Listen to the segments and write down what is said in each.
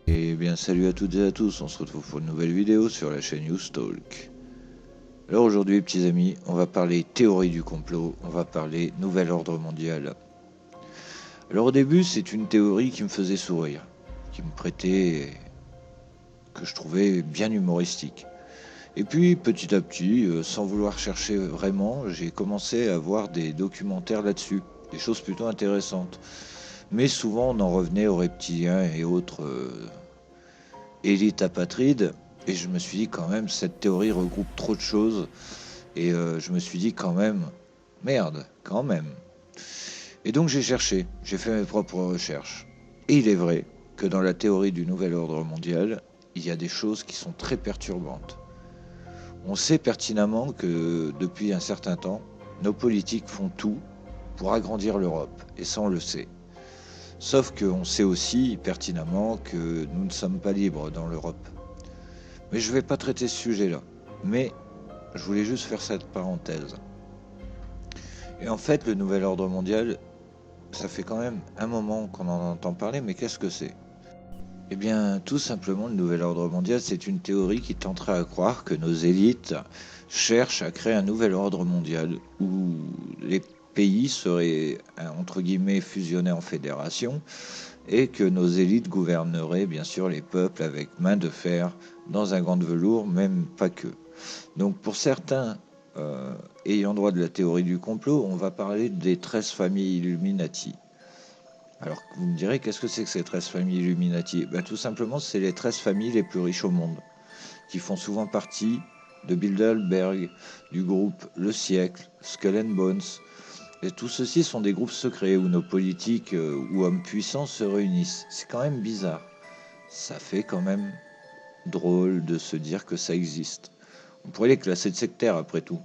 Eh bien salut à toutes et à tous, on se retrouve pour une nouvelle vidéo sur la chaîne Talk. Alors aujourd'hui petits amis, on va parler théorie du complot, on va parler nouvel ordre mondial. Alors au début c'est une théorie qui me faisait sourire, qui me prêtait, que je trouvais bien humoristique. Et puis petit à petit, sans vouloir chercher vraiment, j'ai commencé à voir des documentaires là-dessus, des choses plutôt intéressantes. Mais souvent on en revenait aux reptiliens et autres élites apatrides. Et je me suis dit quand même, cette théorie regroupe trop de choses. Et je me suis dit quand même, merde, quand même. Et donc j'ai cherché, j'ai fait mes propres recherches. Et il est vrai que dans la théorie du nouvel ordre mondial, il y a des choses qui sont très perturbantes. On sait pertinemment que depuis un certain temps, nos politiques font tout pour agrandir l'Europe. Et ça on le sait. Sauf qu'on sait aussi pertinemment que nous ne sommes pas libres dans l'Europe. Mais je ne vais pas traiter ce sujet-là. Mais je voulais juste faire cette parenthèse. Et en fait, le nouvel ordre mondial, ça fait quand même un moment qu'on en entend parler, mais qu'est-ce que c'est? Eh bien, tout simplement, le nouvel ordre mondial, c'est une théorie qui tenterait à croire que nos élites cherchent à créer un nouvel ordre mondial où les pays seraient, entre guillemets, fusionnés en fédération et que nos élites gouverneraient, bien sûr, les peuples avec main de fer dans un gant de velours, même pas que. Donc pour certains ayant droit de la théorie du complot, on va parler des 13 familles Illuminati. Alors vous me direz, qu'est-ce que c'est que ces 13 familles Illuminati? Tout simplement, c'est les 13 familles les plus riches au monde, qui font souvent partie de Bilderberg, du groupe Le Siècle, Skull and Bones. Et tout ceci sont des groupes secrets où nos politiques ou hommes puissants se réunissent. C'est quand même bizarre. Ça fait quand même drôle de se dire que ça existe. On pourrait les classer de sectaires après tout.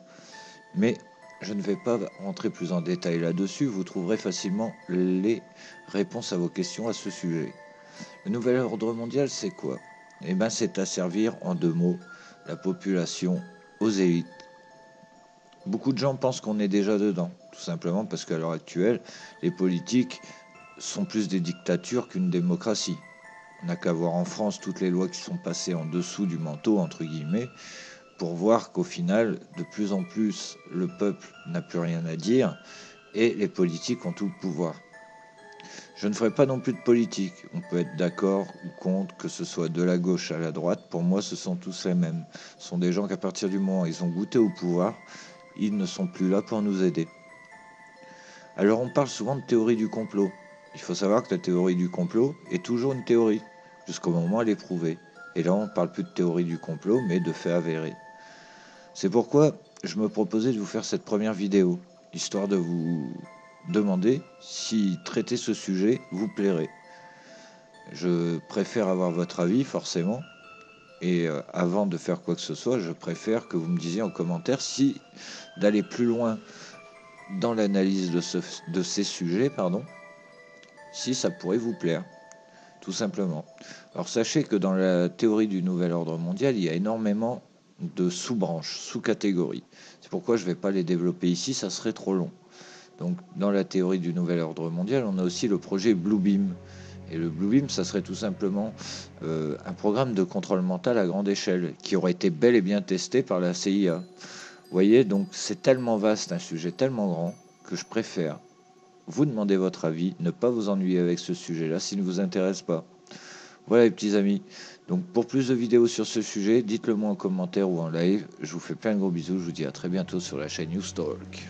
Mais je ne vais pas rentrer plus en détail là-dessus, vous trouverez facilement les réponses à vos questions à ce sujet. Le nouvel ordre mondial, c'est quoi? Eh bien, c'est asservir en 2 mots la population aux élites. Beaucoup de gens pensent qu'on est déjà dedans, tout simplement parce qu'à l'heure actuelle, les politiques sont plus des dictatures qu'une démocratie. On n'a qu'à voir en France toutes les lois qui sont passées en dessous du manteau, entre guillemets, pour voir qu'au final, de plus en plus, le peuple n'a plus rien à dire et les politiques ont tout le pouvoir. Je ne ferai pas non plus de politique. On peut être d'accord ou contre, que ce soit de la gauche à la droite. Pour moi, ce sont tous les mêmes. Ce sont des gens qu'à partir du moment où ils ont goûté au pouvoir, ils ne sont plus là pour nous aider. Alors on parle souvent de théorie du complot. Il faut savoir que la théorie du complot est toujours une théorie, jusqu'au moment où elle est prouvée. Et là, on ne parle plus de théorie du complot, mais de faits avérés. C'est pourquoi je me proposais de vous faire cette première vidéo, histoire de vous demander si traiter ce sujet vous plairait. Je préfère avoir votre avis, forcément, et avant de faire quoi que ce soit, je préfère que vous me disiez en commentaire si d'aller plus loin dans l'analyse de ces sujets, si ça pourrait vous plaire, tout simplement. Alors sachez que dans la théorie du nouvel ordre mondial, il y a énormément de sous-branches, sous-catégories. C'est pourquoi je ne vais pas les développer ici, ça serait trop long. Donc dans la théorie du nouvel ordre mondial, on a aussi le projet Bluebeam. Et le Bluebeam, ça serait tout simplement un programme de contrôle mental à grande échelle, qui aurait été bel et bien testé par la CIA. Vous voyez, donc c'est tellement vaste, un sujet tellement grand, que je préfère vous demander votre avis, ne pas vous ennuyer avec ce sujet-là s'il ne vous intéresse pas. Voilà les petits amis. Donc pour plus de vidéos sur ce sujet, dites-le moi en commentaire ou en live. Je vous fais plein de gros bisous. Je vous dis à très bientôt sur la chaîne Talk.